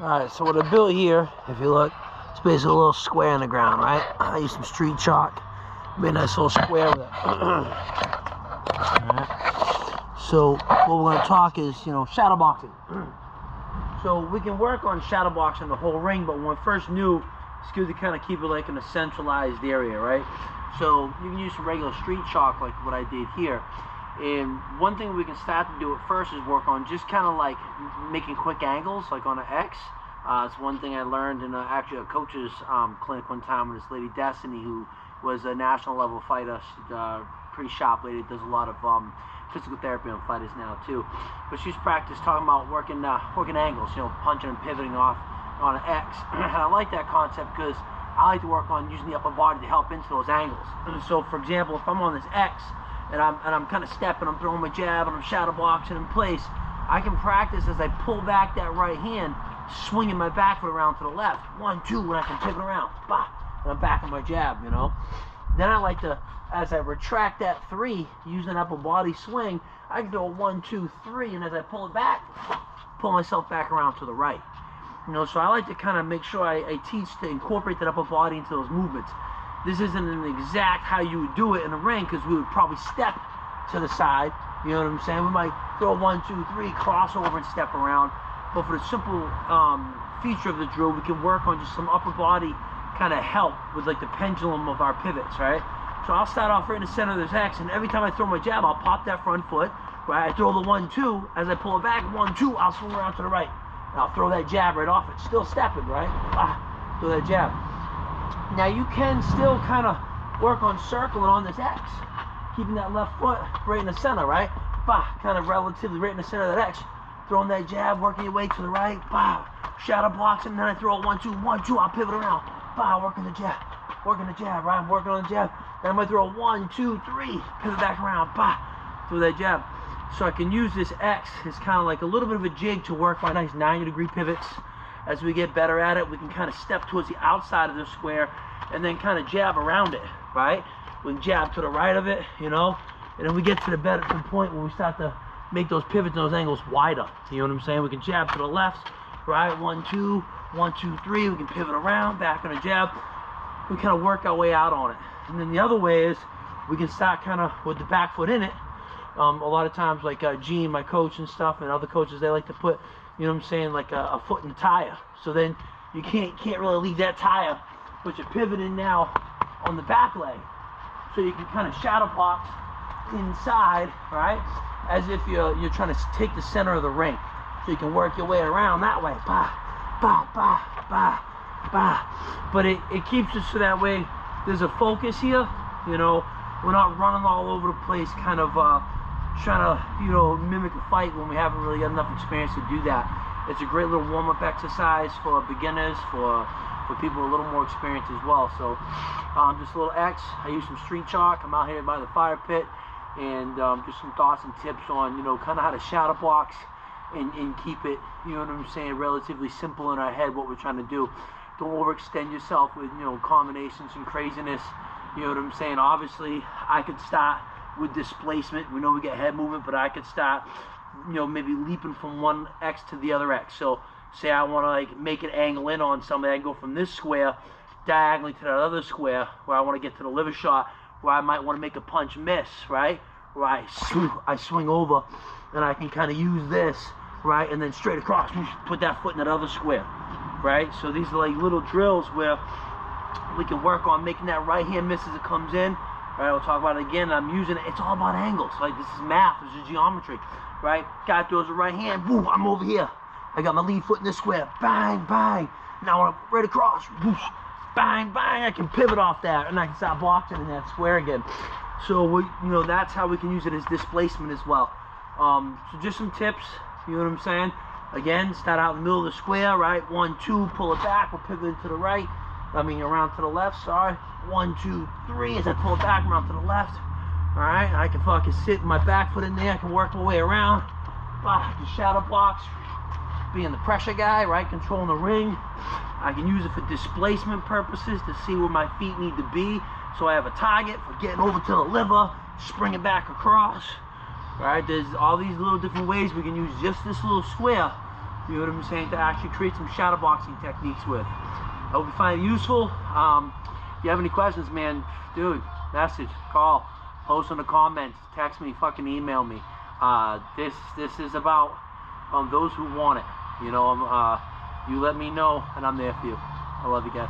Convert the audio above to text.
Alright, so what I built here, if you look, it's basically a little square in the ground, right? I used some street chalk, made a nice little square with it. Alright. So what we're going to talk is, shadow boxing. So we can work on shadow boxing the whole ring, but when we're first new, it's good to kind of keep it like in a centralized area, right? So you can use some regular street chalk like what I did here. And one thing we can start to do at first is work on just kind of like making quick angles, like on an X. It's one thing I learned in actually a coach's clinic one time with this lady Destiny, who was a national level fighter. She's a pretty sharp lady, does a lot of physical therapy on fighters now too. But she's practiced talking about working angles, punching and pivoting off on an X. And I like that concept because I like to work on using the upper body to help into those angles. So for example, if I'm on this X, and I'm kind of stepping, I'm throwing my jab, and I'm shadow boxing in place, I can practice as I pull back that right hand, swinging my back foot around to the left. 1, 2, and I can pivot around. Bah, and I'm back on my jab, Then I like to, as I retract that 3, using an upper body swing, I can do a 1, 2, 3, and as I pull it back, pull myself back around to the right. So I like to kind of make sure I teach to incorporate that upper body into those movements. This isn't an exact how you would do it in the ring, because we would probably step to the side, you know what I'm saying? We might throw 1, 2, 3, cross over and step around. But for the simple feature of the drill, we can work on just some upper body kind of help with like the pendulum of our pivots, right? So I'll start off right in the center of this X, and every time I throw my jab, I'll pop that front foot, right? I throw the 1, 2, as I pull it back, 1, 2, I'll swing around to the right. And I'll throw that jab right off it, still stepping, right? Throw that jab. Now you can still kind of work on circling on this X, keeping that left foot right in the center, right? Kind of relatively right in the center of that X. Throwing that jab, working your way to the right, shadow boxing, and then I throw a 1, 2, 1, 2, I'll pivot around, working the jab, right? I'm working on the jab. Then I might throw a 1, 2, 3, pivot back around, throw that jab. So I can use this X as kind of like a little bit of a jig to work my nice 90-degree pivots. As we get better at it, we can kind of step towards the outside of the square and then kind of jab around it, right? We can jab to the right of it, and then we get to the point where we start to make those pivots and those angles wider. You know what I'm saying? We can jab to the left, right? 1, 2, 1, 2, 3. We can pivot around, back on a jab. We kind of work our way out on it. And then the other way is we can start kind of with the back foot in it. A lot of times, like Gene, my coach and stuff, and other coaches, they like to put, like a foot in the tire. So then you can't really leave that tire, but you're pivoting now on the back leg. So you can kind of shadow box inside, right? As if you're trying to take the center of the ring. So you can work your way around that way. But it keeps us so that way there's a focus here. We're not running all over the place, kind of trying to, mimic a fight when we haven't really got enough experience to do that. It's a great little warm-up exercise for beginners, for people with a little more experience as well. So just a little X. I use some street chalk. I'm out here by the fire pit, and just some thoughts and tips on, kind of how to shadow box and keep it, relatively simple in our head, what we're trying to do. Don't overextend yourself with, combinations and craziness. You know what I'm saying? Obviously, I could start with displacement. We know we get head movement, but I could start, maybe leaping from one X to the other X. So say I want to like make an angle in on somebody, I can go from this square diagonally to that other square where I want to get to the liver shot, where I might want to make a punch miss, right? Where I swing over, and I can kind of use this, right? And then straight across, put that foot in that other square, right? So these are like little drills where we can work on making that right hand miss as it comes in. Right, we'll talk about it again. I'm using it. It's all about angles. Like, this is math. This is geometry, right? Guy throws the right hand. Boom, I'm over here. I got my lead foot in this square. Bang, bang. Now I'm right across. Whoosh, bang, bang. I can pivot off that, and I can start boxing in that square again. So that's how we can use it as displacement as well. So just some tips. You know what I'm saying? Again, start out in the middle of the square, right? 1, 2, pull it back. We'll pivot to the right. Around to the left, sorry. 1, 2, 3, as I pull it back, around to the left. All right, I can fucking sit my back foot in there. I can work my way around. I can shadow box, being the pressure guy, right? Controlling the ring. I can use it for displacement purposes to see where my feet need to be. So I have a target for getting over to the liver, springing back across. All right, there's all these little different ways we can use just this little square you know what I'm saying, to actually create some shadow boxing techniques with. I hope you find it useful. If you have any questions, man, dude, message, call, post in the comments, text me, fucking email me. This is about those who want it. You know, you let me know, and I'm there for you. I love you guys.